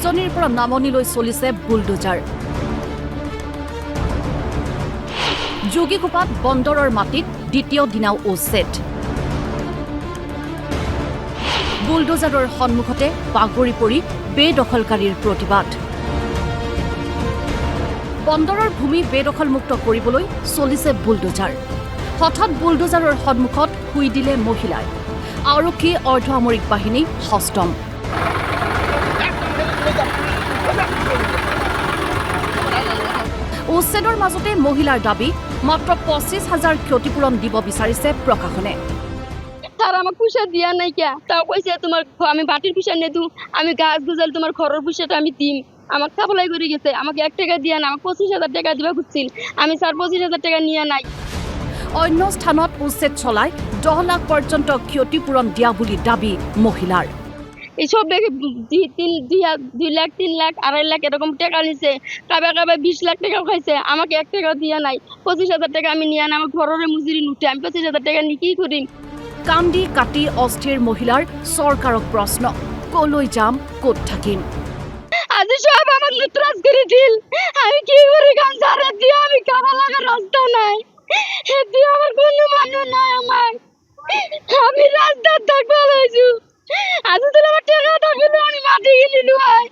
উজনিৰ পৰা নামনিলৈ চলিছে বুলডোজাৰ। যোগীঘোপাত বন্দৰৰ মাটিত দ্বিতীয় দিনাও উচ্ছেদ। বুলডোজাৰৰ সন্মুখতে বাগৰি পৰি বেদখলকাৰীৰ প্ৰতিবাদ। বন্দৰৰ ভূমি বেদখলমুক্ত কৰিবলৈ চলিছে বুলডোজাৰ। হঠাৎ বুলডোজাৰৰ সন্মুখত শুই দিলে মহিলাই। আৰক্ষী অৰ্ধসামৰিক বাহিনী সষ্টম। উচ্ছেদৰ মাজতে মহিলাৰ দাবী মাত্ৰ 25,000 ক্ষতিপূৰণ দিব বিচাৰিছে প্ৰশাসনে। তার আমাক পয়সা দিয়া নাই কিয়া, তাও কইছে তোমার আমি বাটির পয়সা নেদু, আমি গাছ গুজাল তোমার ঘরের পয়সাটা আমি দিম। আমাক কাপলাই করে গেছে, আমাকে 1 টাকা দিয়া না, আমাক 25,000 টাকা দিবা খুঁজছিল। আমি স্যার 25,000 টাকা নিয়া নাই। অন্য স্থানত উচ্ছেদ চলাই 10 লাখ পৰ্যন্ত ক্ষতিপূৰণ দিয়া বুলি দাবী মহিলাৰ। এইসব দেখে 2 লাখ 3 লাখ 2.5 লাখ এরকম টাকা নিছে। কাবে 20 লাখ টাকা খাইছে, আমাকে 1 টাকা দিয়া নাই। 25,000 টাকা আমি নিয়া না, আমার ঘরের মজুরি নুটে, আমি 25,000 টাকা নি কি করিম? কান্দি কাটি অস্থিৰ মহিলাৰ চৰকাৰক প্ৰশ্ন, কলৈ যাম, ক'ত থাকিম? আজি সব আমার লুটরাজ করে দিল। আমি কি করি গান সারা দিয়ে, আমি খাওয়া লাগার রাস্তা নাই। এতে আমার কোনো মানুষ নাই আমার। আমি রাস্তার থাকতে হয়েছি। আজি তো আমার টাকা থাকলে আমি মাটি কিনে লুয়াই।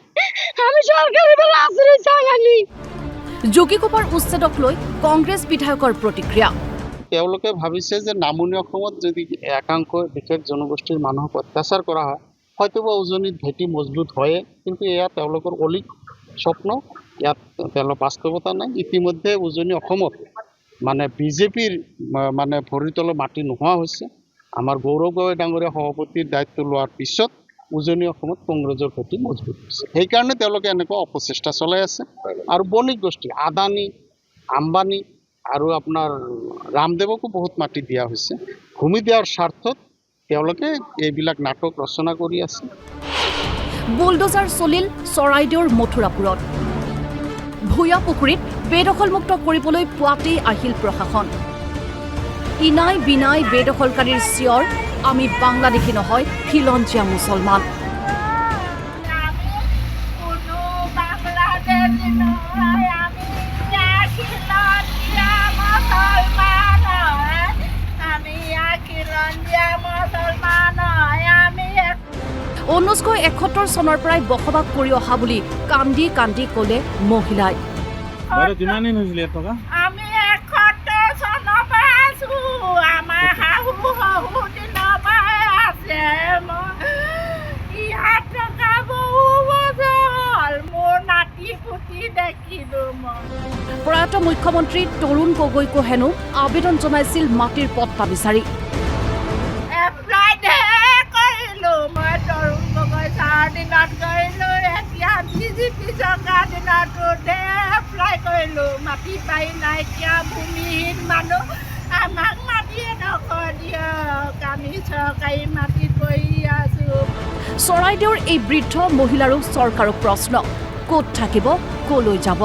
আমি সরকারি বেলা আশ্রয় চাঙালি। যোগীঘোপাৰ উচ্ছেদক লৈ কংগ্ৰেছ বিধায়কৰ প্ৰতিক্ৰিয়া। তেওঁলোকে ভাবিছে যে নামনি অসমত যদি একাংশ বিশেষ জনগোষ্ঠীৰ মানুহক অত্যাচাৰ কৰা হয়, হয়তোবা উজনিত ভেটি মজবুত হয়ে, কিন্তু এয়া তেওঁলোকৰ অলিক স্বপ্ন, ইয়াত তেওঁলোকৰ বাস্তৱতা নাই। ইতিমধ্যে উজনি অসমত মানে বিজেপিৰ মানে ভৰিৰ তলৰ মাটি নোহোৱা হৈছে। আমাৰ গৌৰৱ গগৈ ডাঙৰীয়া সভাপতিৰ দায়িত্ব লোৱাৰ পিছত উজনি অসমত কংগ্ৰেছৰ ভেটি মজবুত হৈছে। সেইকাৰণে তেওঁলোকে এনেকুৱা অপচেষ্টা চলাই আছে। আৰু বণিক গোষ্ঠী আদানী, আম্বানী আৰু আপোনাৰ ৰামদেৱকো বহুত মাটি দিয়া হৈছে। ভূমি দিয়াৰ স্বাৰ্থত তেওঁলোকে এইবিলাক নাটক ৰচনা কৰি আছে। বুলডোজাৰ চলিল চৰাইদেউৰ মথুৰাপুৰত। ভূঞা পুখুৰীত বেদখলমুক্ত কৰিবলৈ পুৱাতেই আহিল প্ৰশাসন। ইনাই বিনাই বেদখলকাৰীৰ চিঞৰ, আমি বাংলাদেশী নহয়, খিলঞ্জীয়া মুছলমান। ঊনৈছশ 71 চনৰ পৰাই বসবাস কৰি অহা বুলি কান্দি কান্দি ক'লে মহিলাই। আমি 71 চনৰ পৰা আছো, আমাৰ শাহু শহু দিনৰ পৰা আছে। ইয়াত থকা বহু বছৰ হ'ল, মোৰ নাতি পুতি দেখিলো মই। প্ৰয়াত মুখ্যমন্ত্ৰী তৰুণ গগৈকো হেনো আবেদন জনাইছিল মাটিৰ পট্টা বিচাৰি। এপ্লাই কৰিলো মই তৰুণ গগৈ ছাৰৰ দিনত কৰিলো, এতিয়া বিজেপি চৰকাৰ দিনতো এপ্লাই কৰিলো। মাটি পাই নাইকিয়া ভূমিহীন মানুহ, আমাক মাটিয়ে নকয় দিয়ক, আমি চৰকাৰী মাটিত বহি আছো। চৰাইদেউৰ এই বৃদ্ধ মহিলাৰো চৰকাৰক প্ৰশ্ন, ক'ত থাকিব, ক'লৈ যাব?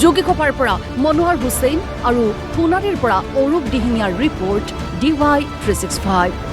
যোগীঘোপাৰ পৰা মনোহৰ হুছেইন আৰু সোণাৰীৰ পৰা অৰূপ দিহিঙীয়াৰ ৰিপৰ্ট DY 365।